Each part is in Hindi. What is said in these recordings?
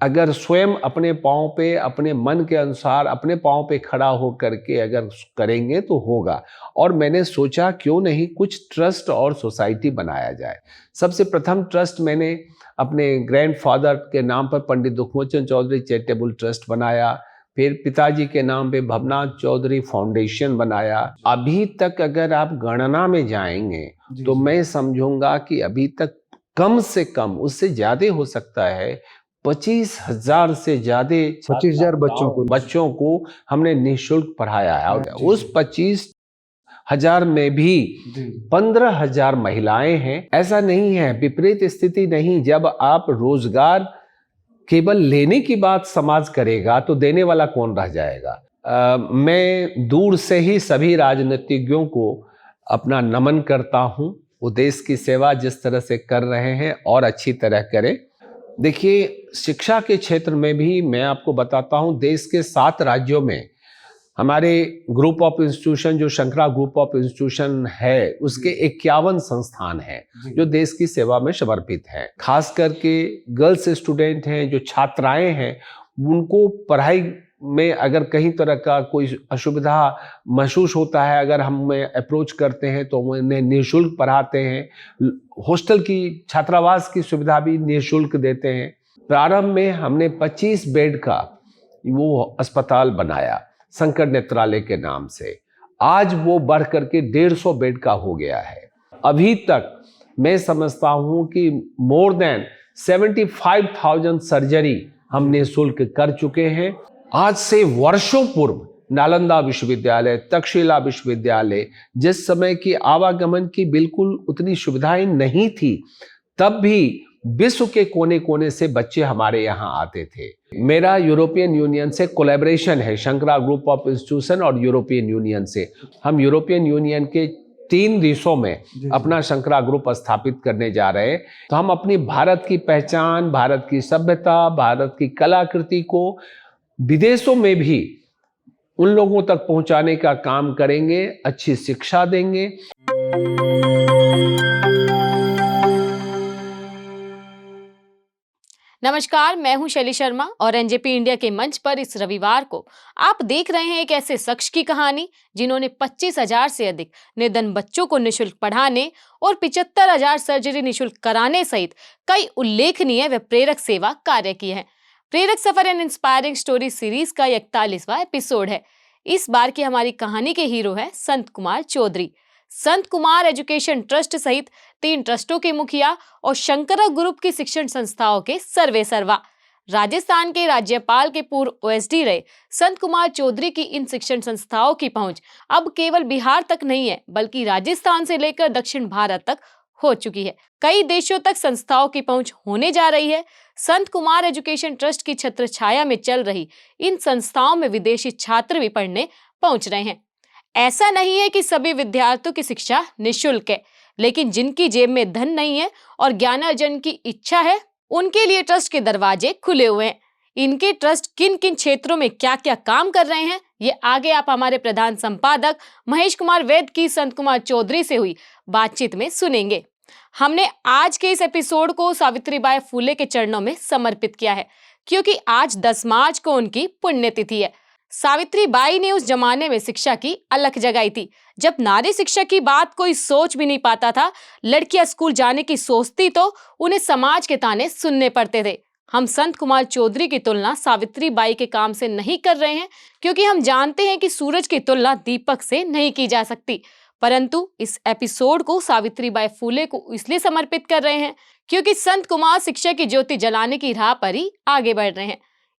अगर स्वयं अपने पाँव पे, अपने मन के अनुसार अपने पाँव पे खड़ा हो करके अगर करेंगे तो होगा। और मैंने सोचा क्यों नहीं कुछ ट्रस्ट और सोसाइटी बनाया जाए। सबसे प्रथम ट्रस्ट मैंने अपने ग्रैंडफादर के नाम पर पंडित दुखमोचन चौधरी चैरिटेबल ट्रस्ट बनाया। फिर पिताजी के नाम पे भवनाथ चौधरी फाउंडेशन बनाया। अभी तक अगर आप गणना में जाएंगे तो मैं समझूंगा कि अभी तक कम से कम, उससे ज्यादा हो सकता है, 25,000 से ज्यादा 25,000 बच्चों को हमने निःशुल्क पढ़ाया है। उस 25,000 में भी 15,000 महिलाएं हैं। ऐसा नहीं है, विपरीत स्थिति नहीं। जब आप रोजगार केवल लेने की बात समाज करेगा तो देने वाला कौन रह जाएगा। मैं दूर से ही सभी राजनीतिज्ञों को अपना नमन करता हूं। वो देश की सेवा जिस तरह से कर रहे हैं और अच्छी तरह करें। देखिए, शिक्षा के क्षेत्र में भी मैं आपको बताता हूं, देश के 7 राज्यों में हमारे ग्रुप ऑफ इंस्टीट्यूशन, जो शंकरा ग्रुप ऑफ इंस्टीट्यूशन है, उसके 51 संस्थान हैं जो देश की सेवा में समर्पित हैं। खास करके गर्ल्स स्टूडेंट हैं, जो छात्राएं हैं, उनको पढ़ाई में अगर कहीं तरह का कोई असुविधा महसूस होता है, अगर हमें अप्रोच करते हैं तो उन्हें निःशुल्क पढ़ाते हैं। हॉस्टल की, छात्रावास की सुविधा भी निःशुल्क देते हैं। प्रारंभ में हमने 25 बेड का वो अस्पताल बनाया शंकर नेत्रालय के नाम से। आज वो बढ़ करके 150 बेड का हो गया है। अभी तक मैं समझता हूं कि मोर देन 75,000 सर्जरी हम निःशुल्क कर चुके हैं। आज से वर्षों पूर्व नालंदा विश्वविद्यालय, तक्षशिला विश्वविद्यालय, जिस समय की आवागमन की बिल्कुल उतनी सुविधाएं नहीं थी, तब भी विश्व के कोने कोने से बच्चे हमारे यहाँ आते थे। मेरा यूरोपियन यूनियन से कोलैबोरेशन है, शंकरा ग्रुप ऑफ इंस्टीट्यूशन और यूरोपियन यूनियन से। हम यूरोपियन यूनियन के 3 देशों में अपना शंकरा ग्रुप स्थापित करने जा रहे हैं। तो हम अपनी भारत की पहचान, भारत की सभ्यता, भारत की कलाकृति को विदेशों में भी उन लोगों तक पहुंचाने का काम करेंगे, अच्छी शिक्षा देंगे। नमस्कार, मैं हूं शैली शर्मा और एनजेपी इंडिया के मंच पर इस रविवार को आप देख रहे हैं एक ऐसे शख्स की कहानी जिन्होंने 25,000 से अधिक निर्धन बच्चों को निःशुल्क पढ़ाने और 75,000 सर्जरी निःशुल्क कराने सहित कई उल्लेखनीय व प्रेरक सेवा कार्य किए हैं। प्रेरक suffer and inspiring story series का 41वां एपिसोड है। इस बार की हमारी कहानी के हीरो है संत कुमार चौधरी। संत कुमार एजुकेशन ट्रस्ट सहित 3 ट्रस्टों के मुखिया और शंकरा ग्रुप की शिक्षण संस्थाओं के सर्वेसर्वा। राजस्थान के राज्यपाल के पूर्व ओएसडी रहे संत कुमार चौधरी की इन शिक्षण संस्थाओं की पहुंच अब केवल बिहार तक नहीं है, बल्कि राजस्थान से लेकर दक्षिण भारत तक हो चुकी है। कई देशों तक संस्थाओं की पहुंच होने जा रही है। संत कुमार एजुकेशन ट्रस्ट की छत्र छाया में चल रही इन संस्थाओं में विदेशी छात्र भी पढ़ने पहुंच रहे हैं। ऐसा नहीं है कि सभी विद्यार्थियों की शिक्षा निःशुल्क है, लेकिन जिनकी जेब में धन नहीं है और ज्ञानार्जन की इच्छा है, उनके लिए ट्रस्ट के दरवाजे खुले हुए हैं। इनके ट्रस्ट किन किन क्षेत्रों में क्या क्या काम कर रहे हैं, ये आगे आप हमारे प्रधान संपादक महेश कुमार वैद की संत कुमार चौधरी से हुई बातचीत में सुनेंगे। हमने आज के इस एपिसोड को सावित्रीबाई फुले के चरणों में समर्पित किया है, क्योंकि आज 10 मार्च को उनकी पुण्यतिथि है। सावित्रीबाई ने उस जमाने में शिक्षा की अलख जगाई थी, जब नारी शिक्षा की बात कोई सोच भी नहीं पाता था। लड़कियां स्कूल जाने की सोचती तो उन्हें समाज के ताने सुनने पड़ते थे। हम संत कुमार चौधरी की तुलना सावित्रीबाई के काम से नहीं कर रहे हैं, क्योंकि हम जानते हैं कि सूरज की तुलना दीपक से नहीं की जा सकती। परंतु इस एपिसोड को सावित्रीबाई फुले को इसलिए समर्पित कर रहे हैं क्योंकि संत कुमार शिक्षा की ज्योति जलाने की राह पर ही आगे बढ़ रहे हैं।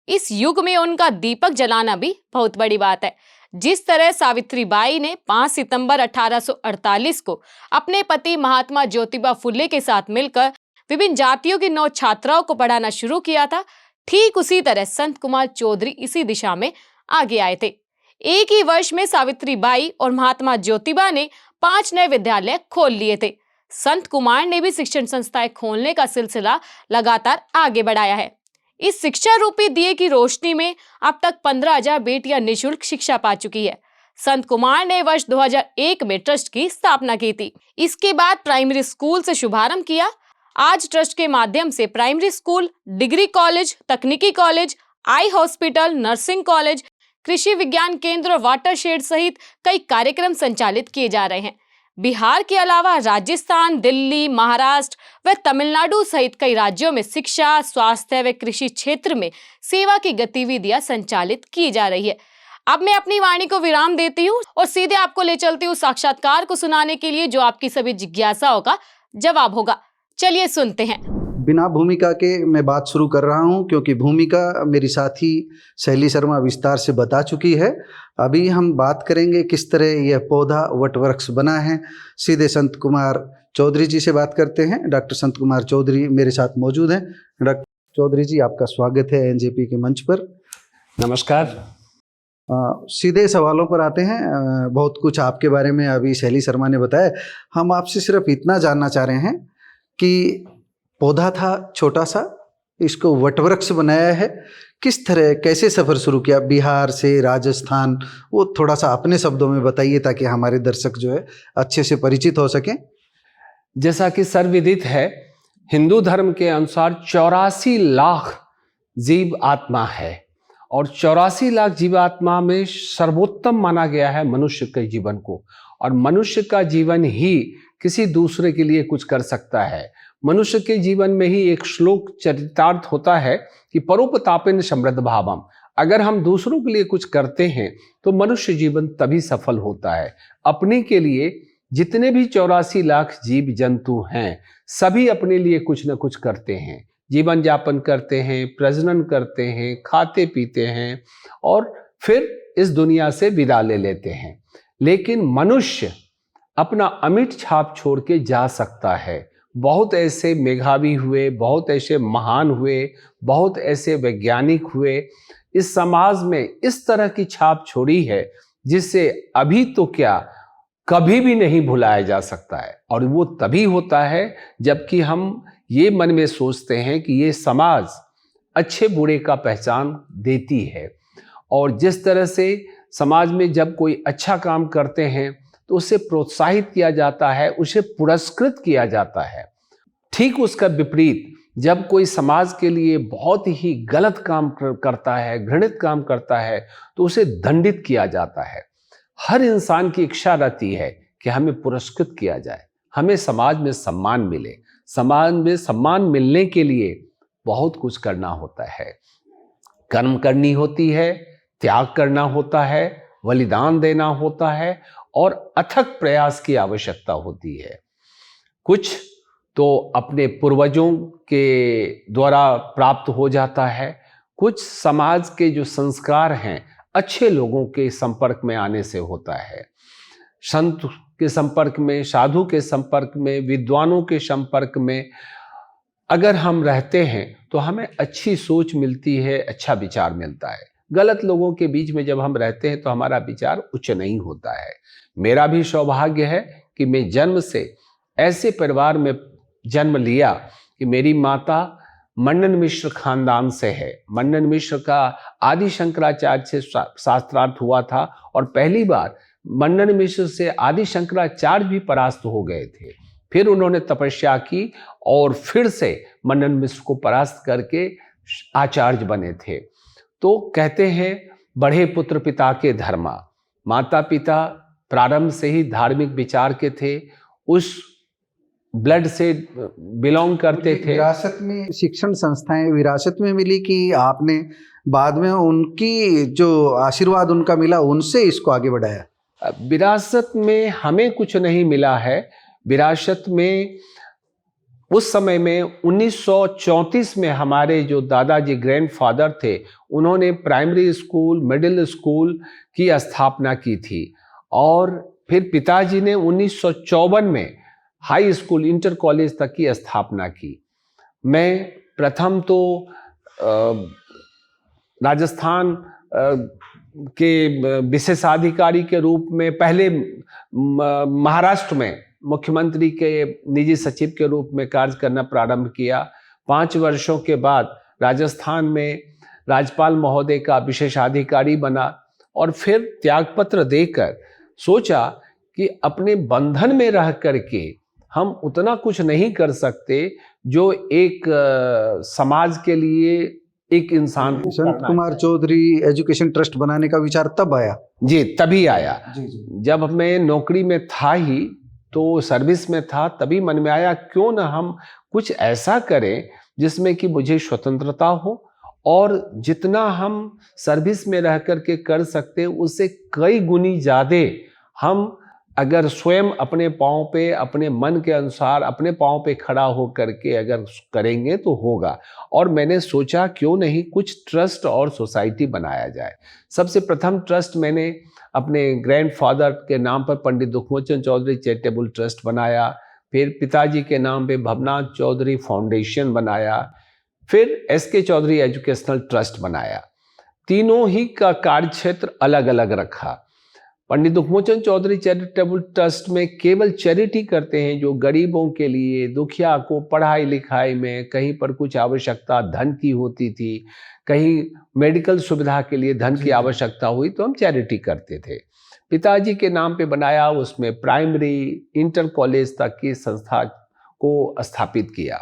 इस युग में उनका दीपक जलाना भी बहुत बड़ी बात है। जिस तरह सावित्रीबाई ने 5 सितंबर 1848 को अपने पति महात्मा ज्योतिबा फुले के साथ मिलकर विभिन्न जातियों की 9 छात्राओं को पढ़ाना शुरू किया था, ठीक उसी तरह संत कुमार चौधरी इसी दिशा में आगे आए थे। एक ही वर्ष में सावित्रीबाई और महात्मा ज्योतिबा ने 5 नए विद्यालय खोल लिए थे। संत कुमार ने भी शिक्षण संस्थाएं खोलने का सिलसिला लगातार आगे बढ़ाया है। इस शिक्षा रूपी दिए की रोशनी में अब तक 15,000 बेटियां निःशुल्क शिक्षा पा चुकी है। संत कुमार ने वर्ष 2001 में ट्रस्ट की स्थापना की थी। इसके बाद प्राइमरी स्कूल से शुभारंभ किया। आज ट्रस्ट के माध्यम से प्राइमरी स्कूल, डिग्री कॉलेज, तकनीकी college, eye hospital, nursing college, कृषि विज्ञान केंद्र और वाटर शेड सहित कई कार्यक्रम संचालित किए जा रहे हैं। बिहार के अलावा राजस्थान, दिल्ली, महाराष्ट्र व तमिलनाडु सहित कई राज्यों में शिक्षा, स्वास्थ्य व कृषि क्षेत्र में सेवा की गतिविधियां संचालित की जा रही है। अब मैं अपनी वाणी को विराम देती हूँ और सीधे आपको ले चलती हूँ साक्षात्कार को सुनाने के लिए, जो आपकी सभी जिज्ञासाओं का जवाब होगा। चलिए सुनते हैं। बिना भूमिका के मैं बात शुरू कर रहा हूं, क्योंकि भूमिका मेरी साथी शैली शर्मा विस्तार से बता चुकी है। अभी हम बात करेंगे किस तरह यह पौधा वटवृक्ष बना है। सीधे संत कुमार चौधरी जी से बात करते हैं। डॉक्टर संत कुमार चौधरी मेरे साथ मौजूद हैं। डॉक्टर चौधरी जी, आपका स्वागत है एनजेपी के मंच पर। नमस्कार। सीधे सवालों पर आते हैं। बहुत कुछ आपके बारे में अभी शैली शर्मा ने बताया। हम आपसे सिर्फ इतना जानना चाह रहे हैं कि पौधा था छोटा सा, इसको वटवृक्ष बनाया है, किस तरह, कैसे सफ़र शुरू किया बिहार से राजस्थान, वो थोड़ा सा अपने शब्दों में बताइए ताकि हमारे दर्शक जो है अच्छे से परिचित हो सकें। जैसा कि सर्वविदित है, हिंदू धर्म के अनुसार 84 लाख जीव आत्मा है और 84 लाख जीवात्मा में सर्वोत्तम माना गया है मनुष्य के जीवन को। और मनुष्य का जीवन ही किसी दूसरे के लिए कुछ कर सकता है। मनुष्य के जीवन में ही एक श्लोक चरितार्थ होता है कि परोपतापेन समृद्ध भावम। अगर हम दूसरों के लिए कुछ करते हैं तो मनुष्य जीवन तभी सफल होता है। अपने के लिए जितने भी 84 लाख जीव जंतु हैं, सभी अपने लिए कुछ न कुछ करते हैं, जीवन यापन करते हैं, प्रजनन करते हैं, खाते पीते हैं और फिर इस दुनिया से विदा ले लेते हैं। लेकिन मनुष्य अपना अमिट छाप छोड़ के जा सकता है। बहुत ऐसे मेधावी हुए, बहुत ऐसे महान हुए, बहुत ऐसे वैज्ञानिक हुए, इस समाज में इस तरह की छाप छोड़ी है जिससे अभी तो क्या कभी भी नहीं भुलाया जा सकता है। और वो तभी होता है जबकि हम ये मन में सोचते हैं कि ये समाज अच्छे बुरे का पहचान देती है। और जिस तरह से समाज में जब कोई अच्छा काम करते हैं तो उसे प्रोत्साहित किया जाता है, उसे पुरस्कृत किया जाता है। ठीक उसका विपरीत जब कोई समाज के लिए बहुत ही गलत काम करता है, घृणित काम करता है, तो उसे दंडित किया जाता है। हर इंसान की इच्छा रहती है कि हमें पुरस्कृत किया जाए, हमें समाज में सम्मान मिले। समाज में सम्मान मिलने के लिए बहुत कुछ करना होता है, कर्म करनी होती है, त्याग करना होता है, बलिदान देना होता है और अथक प्रयास की आवश्यकता होती है। कुछ तो अपने पूर्वजों के द्वारा प्राप्त हो जाता है, कुछ समाज के जो संस्कार हैं अच्छे लोगों के संपर्क में आने से होता है। संत के संपर्क में, साधु के संपर्क में, विद्वानों के संपर्क में अगर हम रहते हैं तो हमें अच्छी सोच मिलती है, अच्छा विचार मिलता है। गलत लोगों के बीच में जब हम रहते हैं तो हमारा विचार उच्च नहीं होता है। मेरा भी सौभाग्य है कि मैं जन्म से ऐसे परिवार में जन्म लिया कि मेरी माता मंडन मिश्र खानदान से है। मंडन मिश्र का आदि शंकराचार्य से शास्त्रार्थ हुआ था और पहली बार मंडन मिश्र से आदि शंकराचार्य भी परास्त हो गए थे। फिर उन्होंने तपस्या की और फिर से मंडन मिश्र को परास्त करके आचार्य बने थे। तो कहते हैं बढ़े पुत्र पिता के धर्मा। माता पिता प्रारंभ से ही धार्मिक विचार के थे, उस ब्लड से बिलोंग करते थे। विरासत में शिक्षण संस्थाएं विरासत में मिली कि आपने बाद में उनकी जो आशीर्वाद उनका मिला उनसे इसको आगे बढ़ाया? विरासत में हमें कुछ नहीं मिला है। विरासत में उस समय में 1934 में हमारे जो दादाजी ग्रैंडफादर थे, उन्होंने प्राइमरी स्कूल, मिडिल स्कूल की स्थापना की थी और फिर पिताजी ने 1954 में हाई स्कूल, इंटर कॉलेज तक की स्थापना की। मैं प्रथम तो राजस्थान के विशेषाधिकारी के रूप में, पहले महाराष्ट्र में मुख्यमंत्री के निजी सचिव के रूप में कार्य करना प्रारंभ किया। 5 वर्षों के बाद राजस्थान में राज्यपाल महोदय का विशेषाधिकारी बना और फिर त्यागपत्र देकर सोचा कि अपने बंधन में रह करके हम उतना कुछ नहीं कर सकते जो एक समाज के लिए एक इंसान को संत करना कुमार चौधरी एजुकेशन ट्रस्ट बनाने का विचार तब आया? जी तभी आया। जी जी। जब मैं नौकरी में था ही, तो सर्विस में था, तभी मन में आया क्यों ना हम कुछ ऐसा करें जिसमें कि मुझे स्वतंत्रता हो, और जितना हम सर्विस में रह करके कर सकते हैं उससे कई गुनी ज़्यादा हम अगर स्वयं अपने पाँव पे, अपने मन के अनुसार अपने पाँव पे खड़ा हो करके अगर करेंगे तो होगा। और मैंने सोचा क्यों नहीं कुछ ट्रस्ट और सोसाइटी बनाया जाए। सबसे प्रथम ट्रस्ट मैंने अपने ग्रैंडफादर के नाम पर पंडित दुखमोचन चौधरी चैरिटेबल ट्रस्ट बनाया, फिर पिताजी के नाम पे भवनाथ चौधरी फाउंडेशन बनाया, फिर एसके चौधरी एजुकेशनल ट्रस्ट बनाया। तीनों ही का कार्य क्षेत्र अलग अलग रखा। पंडित दुखमोचन चौधरी चैरिटेबल ट्रस्ट में केवल चैरिटी करते हैं, जो गरीबों के लिए, दुखिया को पढ़ाई लिखाई में कहीं पर कुछ आवश्यकता धन की होती थी, कहीं मेडिकल सुविधा के लिए धन की आवश्यकता हुई तो हम चैरिटी करते थे। पिताजी के नाम पे बनाया, उसमें प्राइमरी इंटर कॉलेज तक की संस्था को स्थापित किया।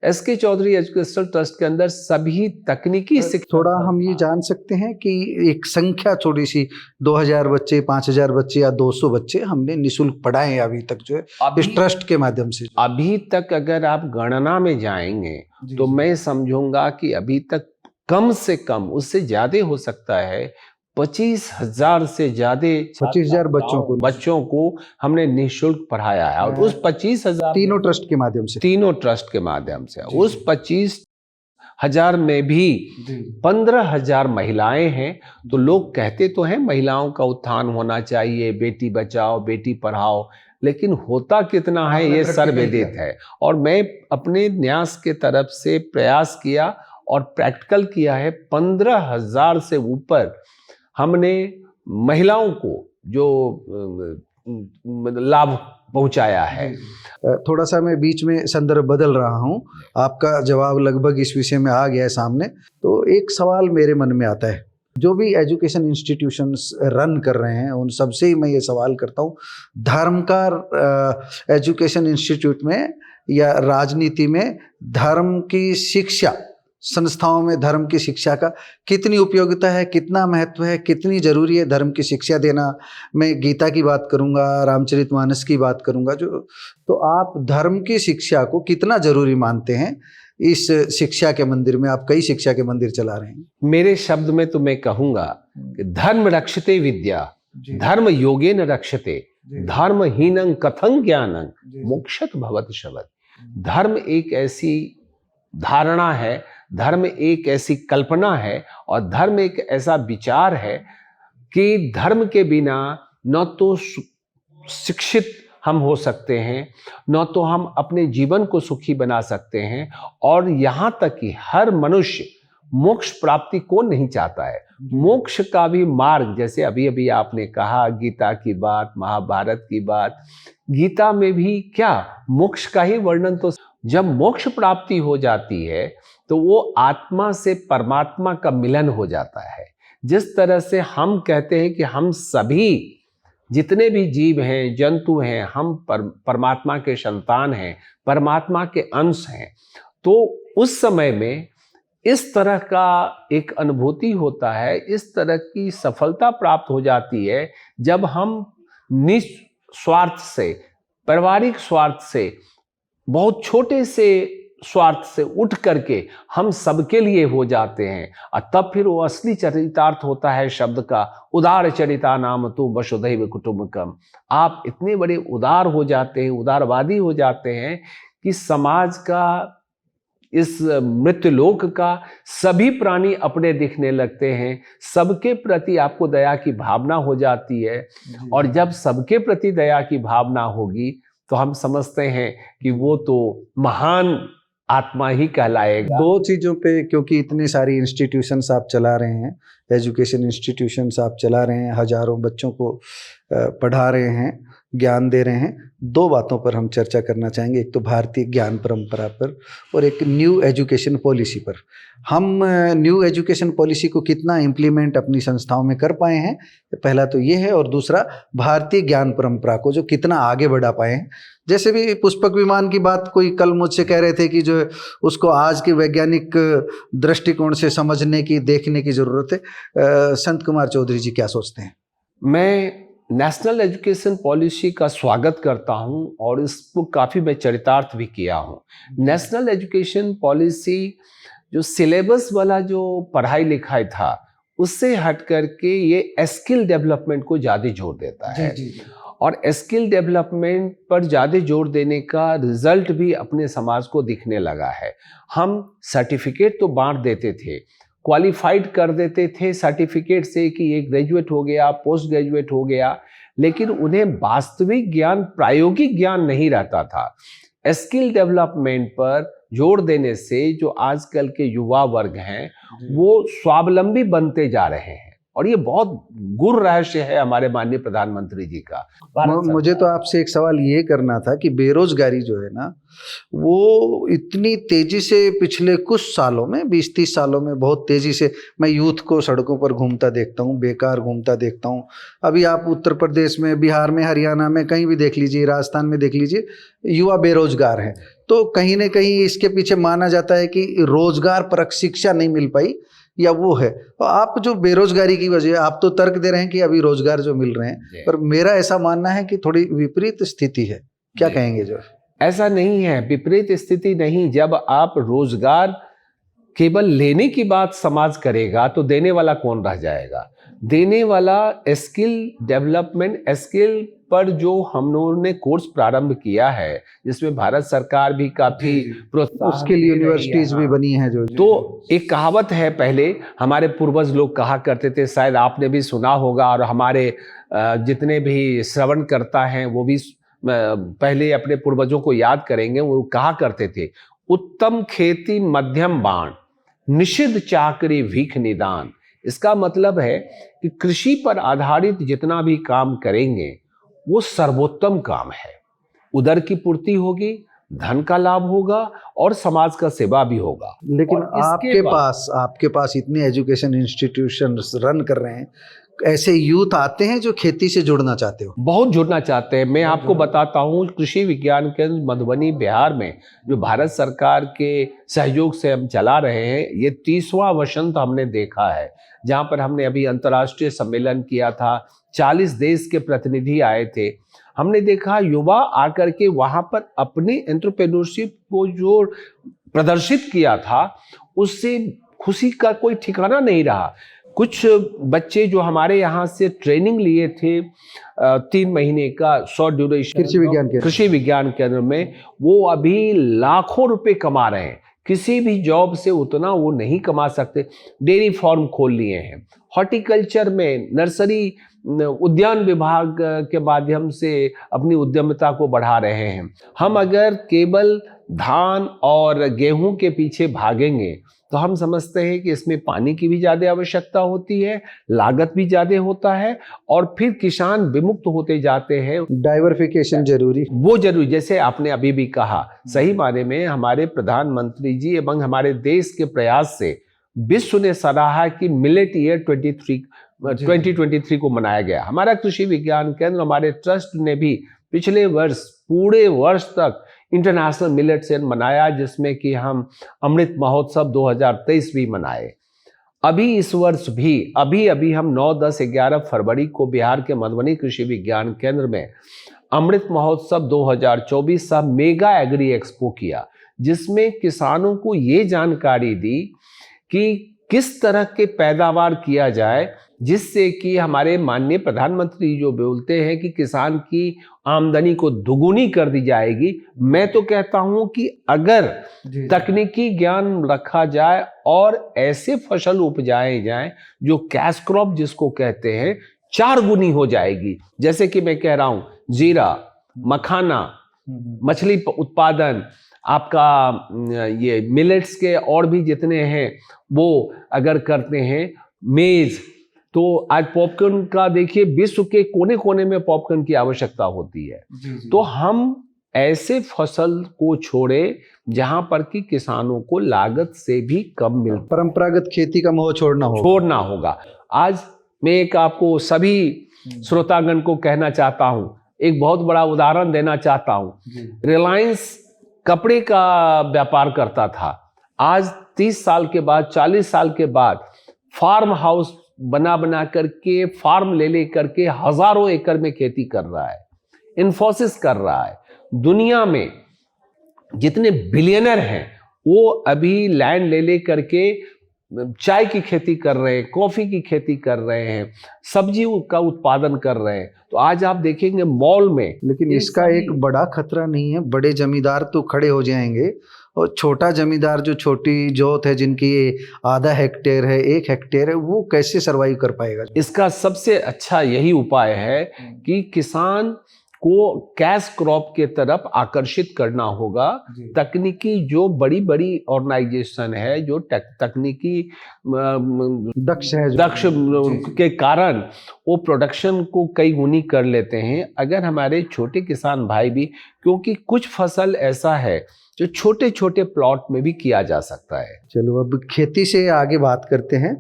एसके चौधरी एजुकेशनल ट्रस्ट के अंदर सभी तकनीकी शिक्षा। थोड़ा हम ये जान सकते हैं कि एक संख्या थोड़ी सी 2000 बच्चे, 5000 बच्चे या 200 बच्चे हमने निःशुल्क पढ़ाए हैं अभी तक, जो है इस ट्रस्ट के माध्यम से? अभी तक अगर आप गणना में जाएंगे तो मैं समझूंगा कि अभी तक कम से कम, उससे ज्यादा हो सकता है, 25,000 से ज्यादा 25,000 बच्चों को हमने निःशुल्क पढ़ाया है। और उस 25,000 तीनों ट्रस्ट के माध्यम से? तीनों ट्रस्ट के माध्यम से। उस 25,000 में भी 15,000 महिलाएं हैं। तो लोग कहते तो हैं महिलाओं का उत्थान होना चाहिए, बेटी बचाओ बेटी पढ़ाओ, लेकिन होता कितना है ये सर्वविदित है। और मैं अपने न्यास के तरफ से प्रयास किया और प्रैक्टिकल किया है। 15,000 से ऊपर हमने महिलाओं को जो लाभ पहुंचाया है। थोड़ा सा मैं बीच में संदर्भ बदल रहा हूं, आपका जवाब लगभग इस विषय में आ गया है सामने। तो एक सवाल मेरे मन में आता है, जो भी एजुकेशन इंस्टीट्यूशंस रन कर रहे हैं उन सबसे ही मैं ये सवाल करता हूँ, धर्मकार एजुकेशन इंस्टीट्यूट में या राजनीति में धर्म की शिक्षा, संस्थाओं में धर्म की शिक्षा का कितनी उपयोगिता है, कितना महत्व है, कितनी जरूरी है धर्म की शिक्षा देना? मैं गीता की बात करूंगा, रामचरितमानस की बात करूंगा, जो तो आप धर्म की शिक्षा को कितना जरूरी मानते हैं? इस शिक्षा के मंदिर में आप कई शिक्षा के मंदिर चला रहे हैं। मेरे शब्द में तो मैं कहूंगा कि धर्म रक्षते विद्या, धर्म योगेन रक्षते, धर्महीनं कथं ज्ञानं, मोक्षत भवत शबद। धर्म एक ऐसी धारणा है, धर्म एक ऐसी कल्पना है, और धर्म एक ऐसा विचार है कि धर्म के बिना न तो शिक्षित हम हो सकते हैं, न तो हम अपने जीवन को सुखी बना सकते हैं, और यहाँ तक कि हर मनुष्य मोक्ष प्राप्ति को नहीं चाहता है। मोक्ष का भी मार्ग, जैसे अभी अभी आपने कहा गीता की बात, महाभारत की बात, गीता में भी क्या मोक्ष का ही वर्णन। तो जब मोक्ष प्राप्ति हो जाती है तो वो आत्मा से परमात्मा का मिलन हो जाता है। जिस तरह से हम कहते हैं कि हम सभी जितने भी जीव हैं, जंतु हैं, हम परमात्मा के संतान हैं, परमात्मा के अंश हैं, तो उस समय में इस तरह का एक अनुभूति होता है, इस तरह की सफलता प्राप्त हो जाती है जब हम निस्वार्थ से, पारिवारिक स्वार्थ से, बहुत छोटे से स्वार्थ से उठ करके हम सबके लिए हो जाते हैं। और तब फिर वो असली चरितार्थ होता है शब्द का, उदार चरिता नाम तो वसुधैव कुटुंबकम। आप इतने बड़े उदार हो जाते हैं, उदारवादी हो जाते हैं कि समाज का, इस मृत्युलोक का सभी प्राणी अपने दिखने लगते हैं, सबके प्रति आपको दया की भावना हो जाती है। और जब सबके प्रति दया की भावना होगी तो हम समझते हैं कि वो तो महान आत्मा ही कहलाएगा। दो चीज़ों पे, क्योंकि इतनी सारी इंस्टीट्यूशंस आप चला रहे हैं, एजुकेशन इंस्टीट्यूशंस आप चला रहे हैं, हजारों बच्चों को पढ़ा रहे हैं, ज्ञान दे रहे हैं। दो बातों पर हम चर्चा करना चाहेंगे, एक तो भारतीय ज्ञान परंपरा पर और एक न्यू एजुकेशन पॉलिसी पर। हम न्यू एजुकेशन पॉलिसी को कितना इम्प्लीमेंट अपनी संस्थाओं में कर पाए हैं, पहला तो ये है, और दूसरा भारतीय ज्ञान परंपरा को जो कितना आगे बढ़ा पाए हैं। जैसे भी पुष्पक विमान की बात कोई कल मुझसे कह रहे थे कि जो उसको आज के वैज्ञानिक दृष्टिकोण से समझने की, देखने की ज़रूरत है। संत कुमार चौधरी जी क्या सोचते हैं? मैं नेशनल एजुकेशन पॉलिसी का स्वागत करता हूं और इसको काफ़ी मैं चरितार्थ भी किया हूं। नेशनल एजुकेशन पॉलिसी जो सिलेबस वाला जो पढ़ाई लिखाई था उससे हट करके ये स्किल डेवलपमेंट को ज़्यादा जोर देता है। जी। और स्किल डेवलपमेंट पर ज़्यादा जोर देने का रिजल्ट भी अपने समाज को दिखने लगा है। हम सर्टिफिकेट तो बांट देते थे, क्वालिफाइड कर देते थे सर्टिफिकेट से कि ये ग्रेजुएट हो गया, पोस्ट ग्रेजुएट हो गया, लेकिन उन्हें वास्तविक ज्ञान, प्रायोगिक ज्ञान नहीं रहता था। स्किल डेवलपमेंट पर जोर देने से जो आजकल के युवा वर्ग हैं वो स्वावलंबी बनते जा रहे हैं और ये बहुत गुर रहस्य है हमारे माननीय प्रधानमंत्री जी का। मुझे तो आपसे एक सवाल ये करना था कि बेरोजगारी जो है ना, वो इतनी तेजी से पिछले कुछ सालों में, 20-30 सालों में बहुत तेजी से, मैं यूथ को सड़कों पर घूमता देखता हूँ, बेकार घूमता देखता हूँ। अभी आप उत्तर प्रदेश में, बिहार में, हरियाणा में कहीं भी देख लीजिए, राजस्थान में देख लीजिए, युवा बेरोजगार हैं। तो कहीं ना कहीं इसके पीछे माना जाता है कि रोजगार परक शिक्षा नहीं मिल पाई या वो है। तो आप जो बेरोजगारी की वजह, आप तो तर्क दे रहे हैं कि अभी रोजगार जो मिल रहे हैं, पर मेरा ऐसा मानना है कि थोड़ी विपरीत स्थिति है। क्या कहेंगे? जो ऐसा नहीं है, विपरीत स्थिति नहीं। जब आप रोजगार केवल लेने की बात समाज करेगा तो देने वाला कौन रह जाएगा? देने वाला स्किल डेवलपमेंट, स्किल पर जो हम लोगों ने कोर्स प्रारंभ किया है जिसमें भारत सरकार भी काफी प्रोत्साहन, उसके लिए यूनिवर्सिटीज भी बनी है। जो तो एक कहावत है, पहले हमारे पूर्वज लोग कहा करते थे, शायद आपने भी सुना होगा और हमारे जितने भी श्रवण करता हैं वो भी पहले अपने पूर्वजों को याद करेंगे। वो कहा करते थे, उत्तम खेती मध्यम बाण, निषिद्ध चाकरी भीख निदान। इसका मतलब है कि कृषि पर आधारित जितना भी काम करेंगे वो सर्वोत्तम काम है। उदर की पूर्ति होगी, धन का लाभ होगा और समाज का सेवा भी होगा। लेकिन आपके पास इतने एजुकेशन इंस्टीट्यूशंस रन कर रहे हैं, ऐसे यूथ आते हैं जो खेती से जुड़ना चाहते हो? बहुत जुड़ना चाहते हैं। मैं आपको बताता हूँ, कृषि विज्ञान केंद्र मधुबनी बिहार में जो भारत सरकार के सहयोग से हम चला रहे हैं, ये 30वां वसंत हमने देखा है, जहाँ पर हमने अभी अंतर्राष्ट्रीय सम्मेलन किया था। 40 देश के प्रतिनिधि आए थे। हमने देखा युवा आकर के वहाँ पर अपनी एंटरप्रेन्योरशिप को जो प्रदर्शित किया था, उससे खुशी का कोई ठिकाना नहीं रहा। कुछ बच्चे जो हमारे यहाँ से ट्रेनिंग लिए थे 3 महीने का शॉर्ट ड्यूरेशन कृषि विज्ञान केंद्र में, वो अभी लाखों रुपए कमा रहे हैं। किसी भी जॉब से उतना वो नहीं कमा सकते। डेयरी फार्म खोल लिए हैं, हॉर्टिकल्चर में, नर्सरी उद्यान विभाग के माध्यम से अपनी उद्यमिता को बढ़ा रहे हैं। हम अगर केवल धान और गेहूं के पीछे भागेंगे तो हम समझते हैं कि इसमें पानी की भी ज़्यादा आवश्यकता होती है, लागत भी ज़्यादा होता है और फिर किसान विमुक्त होते जाते हैं। डाइवर्सिफिकेशन जरूरी, वो जरूरी। जैसे आपने अभी भी कहा, सही माने में हमारे प्रधानमंत्री जी एवं हमारे देश के प्रयास से विश्व ने सराहा कि मिलेट ईयर 2023 को मनाया गया। हमारा कृषि विज्ञान केंद्र, हमारे ट्रस्ट ने भी पिछले वर्ष पूरे वर्ष तक इंटरनेशनल मिलेट डे मनाया, जिसमें कि हम अमृत महोत्सव 2023 भी मनाए। अभी इस वर्ष भी अभी हम 9, 10, 11 फरवरी को बिहार के मधुबनी कृषि विज्ञान केंद्र में अमृत महोत्सव 2024 सह मेगा एग्री एक्सपो किया, जिसमें किसानों को ये जानकारी दी कि किस तरह के पैदावार किया जाए, जिससे कि हमारे माननीय प्रधानमंत्री जो बोलते हैं कि किसान की आमदनी को दुगुनी कर दी जाएगी। मैं तो कहता हूं कि अगर तकनीकी ज्ञान रखा जाए और ऐसे फसल उपजाए जाएं जो कैश क्रॉप जिसको कहते हैं, 4 गुनी हो जाएगी। जैसे कि मैं कह रहा हूं, जीरा, मखाना, मछली उत्पादन, आपका ये मिलेट्स के और भी जितने हैं वो अगर करते हैं, मेज, तो आज पॉपकॉर्न का देखिए विश्व के कोने कोने में पॉपकॉर्न की आवश्यकता होती है। तो हम ऐसे फसल को छोड़े जहां पर कि किसानों को लागत से भी कम मिल, परंपरागत खेती का मोह छोड़ना होगा। आज मैं एक आपको सभी श्रोतागण को कहना चाहता हूं, एक बहुत बड़ा उदाहरण देना चाहता हूं। रिलायंस कपड़े का व्यापार करता था, आज 30 साल के बाद 40 साल के बाद फार्म हाउस बना करके, फार्म ले करके हजारों एकड़ में खेती कर रहा है। इन्फोसिस कर रहा है। दुनिया में जितने बिलियनर हैं वो अभी लैंड ले करके चाय की खेती कर रहे हैं, कॉफी की खेती कर रहे हैं, सब्जी का उत्पादन कर रहे हैं। तो आज आप देखेंगे मॉल में, लेकिन इसका एक बड़ा खतरा नहीं है? बड़े जमींदार तो खड़े हो जाएंगे और छोटा जमींदार जो छोटी जोत है, जिनकी आधा हेक्टेयर है, 1 हेक्टेयर है, वो कैसे सरवाइव कर पाएगा? इसका सबसे अच्छा यही उपाय है कि किसान को कैश क्रॉप के तरफ आकर्षित करना होगा। तकनीकी जो बड़ी बड़ी ऑर्गेनाइजेशन है, जो तकनीकी दक्ष के कारण वो प्रोडक्शन को कई गुनी कर लेते हैं। अगर हमारे छोटे किसान भाई भी, क्योंकि कुछ फसल ऐसा है जो छोटे छोटे प्लॉट में भी किया जा सकता है। चलो अब खेती से आगे बात करते हैं।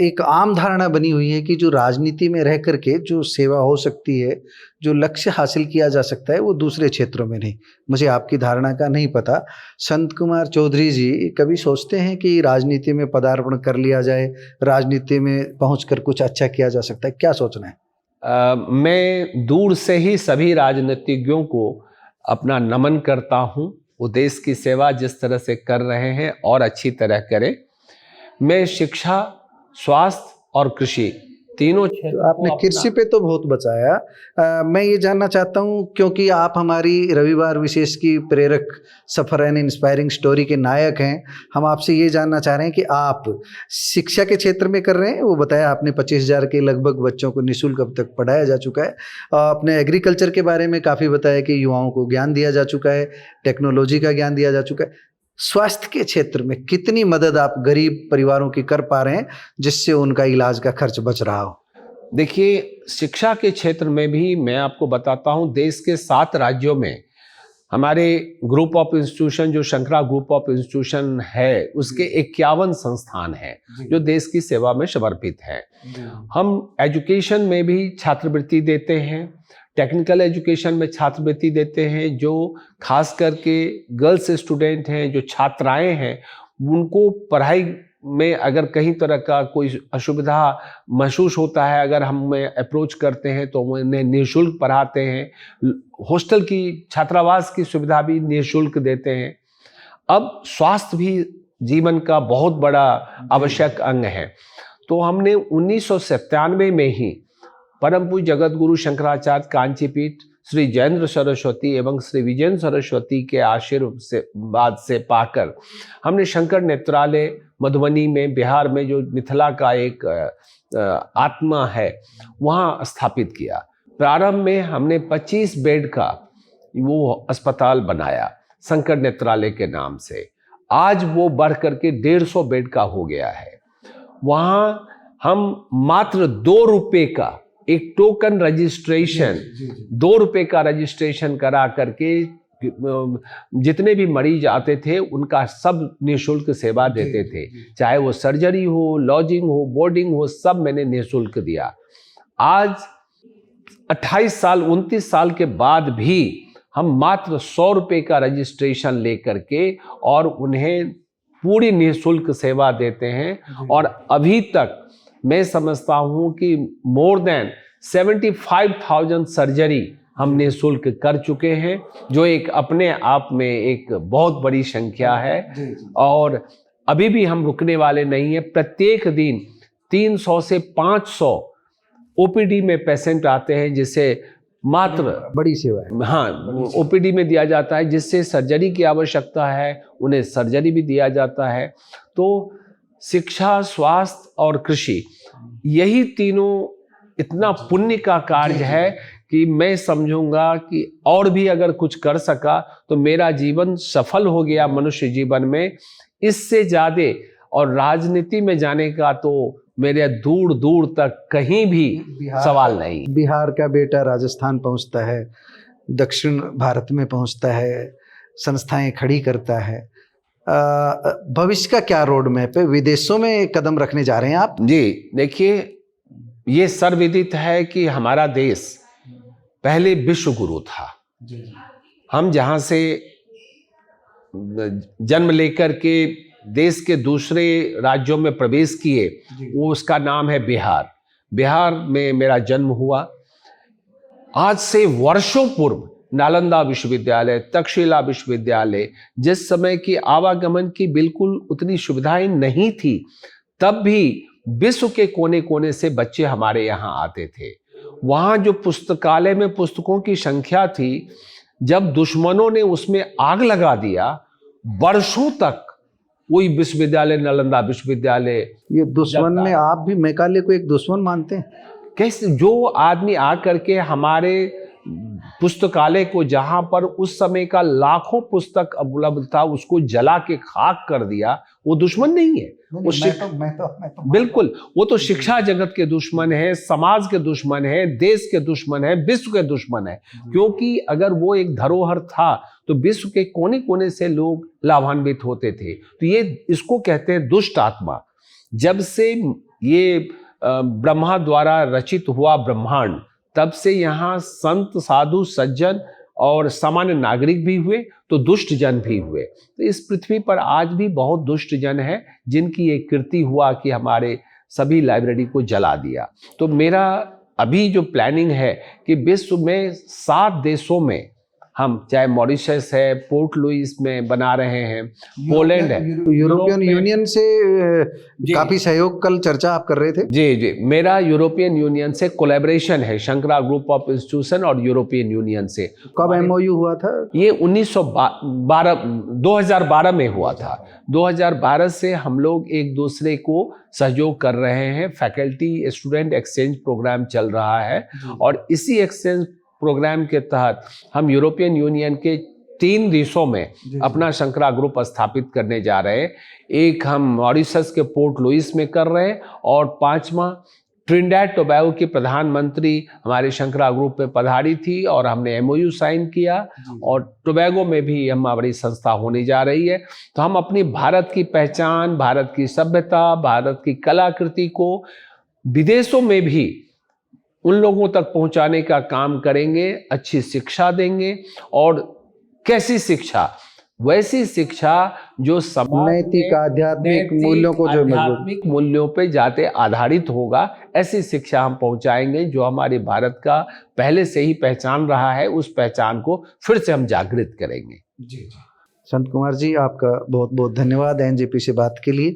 एक आम धारणा बनी हुई है कि जो राजनीति में रह करके जो सेवा हो सकती है, जो लक्ष्य हासिल किया जा सकता है, वो दूसरे क्षेत्रों में नहीं। मुझे आपकी धारणा का नहीं पता। संत कुमार चौधरी जी कभी सोचते हैं कि राजनीति में पदार्पण कर लिया जाए, राजनीति में पहुंचकर कुछ अच्छा किया जा सकता है? क्या सोचना है? मैं दूर से ही सभी राजनीतिज्ञों को अपना नमन करता हूं। वो देश की सेवा जिस तरह से कर रहे हैं और अच्छी तरह करें। मैं शिक्षा, स्वास्थ्य और कृषि तीनों क्षेत्र, आपने कृषि पे तो बहुत बचाया। मैं ये जानना चाहता हूँ, क्योंकि आप हमारी रविवार विशेष की प्रेरक सफर एंड इंस्पायरिंग स्टोरी के नायक हैं, हम आपसे ये जानना चाह रहे हैं कि आप शिक्षा के क्षेत्र में कर रहे हैं। वो बताया आपने 25,000 के लगभग बच्चों को निःशुल्क अब तक पढ़ाया जा चुका है। आपने एग्रीकल्चर के बारे में काफ़ी बताया कि युवाओं को ज्ञान दिया जा चुका है, टेक्नोलॉजी का ज्ञान दिया जा चुका है। स्वास्थ्य के क्षेत्र में कितनी मदद आप गरीब परिवारों की कर पा रहे हैं जिससे उनका इलाज का खर्च बच रहा हो? देखिए, शिक्षा के क्षेत्र में भी मैं आपको बताता हूं, देश के 7 राज्यों में हमारे ग्रुप ऑफ इंस्टीट्यूशन, जो शंकरा ग्रुप ऑफ इंस्टीट्यूशन है, उसके 51 संस्थान हैं जो देश की सेवा में समर्पित हैं। हम एजुकेशन में भी छात्रवृत्ति देते हैं, टेक्निकल एजुकेशन में छात्रवृत्ति देते हैं। जो खास करके गर्ल्स स्टूडेंट हैं, जो छात्राएं हैं, उनको पढ़ाई में अगर कहीं तरह का कोई असुविधा महसूस होता है, अगर हम अप्रोच करते हैं तो उन्हें निःशुल्क पढ़ाते हैं। हॉस्टल की, छात्रावास की सुविधा भी निःशुल्क देते हैं। अब स्वास्थ्य भी जीवन का बहुत बड़ा आवश्यक अंग है। तो हमने 1997 में ही परम पूज्य जगत गुरु शंकराचार्य कांचीपीठ श्री जयेंद्र सरस्वती एवं श्री विजयेंद्र सरस्वती के आशीर्वाद से पाकर हमने शंकर नेत्रालय मधुबनी में, बिहार में, जो मिथिला का एक आत्मा है, वहाँ स्थापित किया। प्रारंभ में हमने 25 बेड का वो अस्पताल बनाया शंकर नेत्रालय के नाम से। आज वो बढ़ करके 150 बेड का हो गया है। वहाँ हम मात्र 2 रुपये का एक टोकन रजिस्ट्रेशन, 2 रुपये का रजिस्ट्रेशन करा करके जितने भी मरीज आते थे उनका सब निःशुल्क सेवा देते थे। चाहे वो सर्जरी हो, लॉजिंग हो, बोर्डिंग हो, सब मैंने निःशुल्क दिया। आज 28 साल 29 साल के बाद भी हम मात्र 100 रुपये का रजिस्ट्रेशन लेकर के और उन्हें पूरी निःशुल्क सेवा देते हैं। और अभी तक मैं समझता हूं कि मोर देन 75,000 सर्जरी हम निःशुल्क कर चुके हैं, जो एक अपने आप में एक बहुत बड़ी संख्या है। और अभी भी हम रुकने वाले नहीं हैं। प्रत्येक दिन 300 से 500 ओपीडी में पेशेंट आते हैं, जिसे मात्र बड़ी सेवा है। हाँ, ओपीडी में दिया जाता है। जिससे सर्जरी की आवश्यकता है, उन्हें सर्जरी भी दिया जाता है। तो शिक्षा, स्वास्थ्य और कृषि, यही तीनों इतना पुण्य का कार्य है कि मैं समझूंगा कि और भी अगर कुछ कर सका तो मेरा जीवन सफल हो गया मनुष्य जीवन में। इससे ज़्यादा और राजनीति में जाने का तो मेरे दूर दूर तक कहीं भी सवाल नहीं। बिहार का बेटा राजस्थान पहुंचता है, दक्षिण भारत में पहुंचता है, संस्थाएं खड़ी करता है। भविष्य का क्या रोड मैप है? विदेशों में कदम रखने जा रहे हैं आप? जी देखिए, ये सर्वविदित है कि हमारा देश पहले विश्व गुरु था। हम जहाँ से जन्म लेकर के देश के दूसरे राज्यों में प्रवेश किए, वो उसका नाम है बिहार। बिहार में मेरा जन्म हुआ। आज से वर्षों पूर्व नालंदा विश्वविद्यालय, तक्षशिला विश्वविद्यालय, जिस समय की आवागमन की बिल्कुल उतनी सुविधाएं नहीं थी, तब भी विश्व के कोने कोने से बच्चे हमारे यहाँ आते थे। वहाँ जो पुस्तकालय में पुस्तकों की संख्या थी, जब दुश्मनों ने उसमें आग लगा दिया, वर्षों तक कोई विश्वविद्यालय, नालंदा विश्वविद्यालय। ये दुश्मन में आप भी मेकाले को एक दुश्मन मानते हैं? कैसे? जो आदमी आकर के हमारे पुस्तकालय को, जहां पर उस समय का लाखों पुस्तक उपलब्ध था, उसको जला के खाक कर दिया, वो दुश्मन नहीं है। वो बिल्कुल, वो तो शिक्षा जगत के दुश्मन है, समाज के दुश्मन है, देश के दुश्मन है, विश्व के दुश्मन है। क्योंकि अगर वो एक धरोहर था तो विश्व के कोने कोने से लोग लाभान्वित होते थे। तो ये इसको कहते हैं दुष्ट आत्मा। जब से ये ब्रह्मा द्वारा रचित हुआ ब्रह्मांड, तब से यहाँ संत, साधु, सज्जन और सामान्य नागरिक भी हुए, तो दुष्ट जन भी हुए। तो इस पृथ्वी पर आज भी बहुत दुष्ट जन है, जिनकी ये कीर्ति हुआ कि हमारे सभी लाइब्रेरी को जला दिया। तो मेरा अभी जो प्लानिंग है कि विश्व में 7 देशों में हम, चाहे मॉरिशस है, पोर्ट लुइस में बना रहे हैं, पोलैंड है, यूरोपियन यूनियन से काफी सहयोग, कल चर्चा आप कर रहे थे। जी, मेरा यूरोपियन यूनियन से कोलैबोरेशन है, शंकरा ग्रुप ऑफ इंस्टीट्यूशन और यूरोपियन यूनियन से। कब एमओयू हुआ था? ये 2012 में हुआ था। 2012 से हम लोग एक दूसरे को सहयोग कर रहे हैं। फैकल्टी स्टूडेंट एक्सचेंज प्रोग्राम चल रहा है, और इसी एक्सचेंज प्रोग्राम के तहत हम यूरोपियन यूनियन के 3 देशों में अपना शंकरा ग्रुप स्थापित करने जा रहे हैं। एक हम मॉरिशस के पोर्ट लुइस में कर रहे हैं, और 5वां ट्रिनिडाद टोबैगो की प्रधानमंत्री हमारे शंकरा ग्रुप में पधारी थी, और हमने एमओयू साइन किया, और टोबैगो में भी हमारी संस्था होने जा रही है। तो हम अपनी भारत की पहचान, भारत की सभ्यता, भारत की कलाकृति को विदेशों में भी उन लोगों तक पहुंचाने का काम करेंगे। अच्छी शिक्षा देंगे, और कैसी शिक्षा? वैसी शिक्षा जो नैतिक, आध्यात्मिक मूल्यों को, जो आध्यात्मिक मूल्यों पे जाते आधारित होगा, ऐसी शिक्षा हम पहुंचाएंगे जो हमारे भारत का पहले से ही पहचान रहा है। उस पहचान को फिर से हम जागृत करेंगे। जी। संत कुमार जी, आपका बहुत बहुत धन्यवाद एनजेपी से बात के लिए।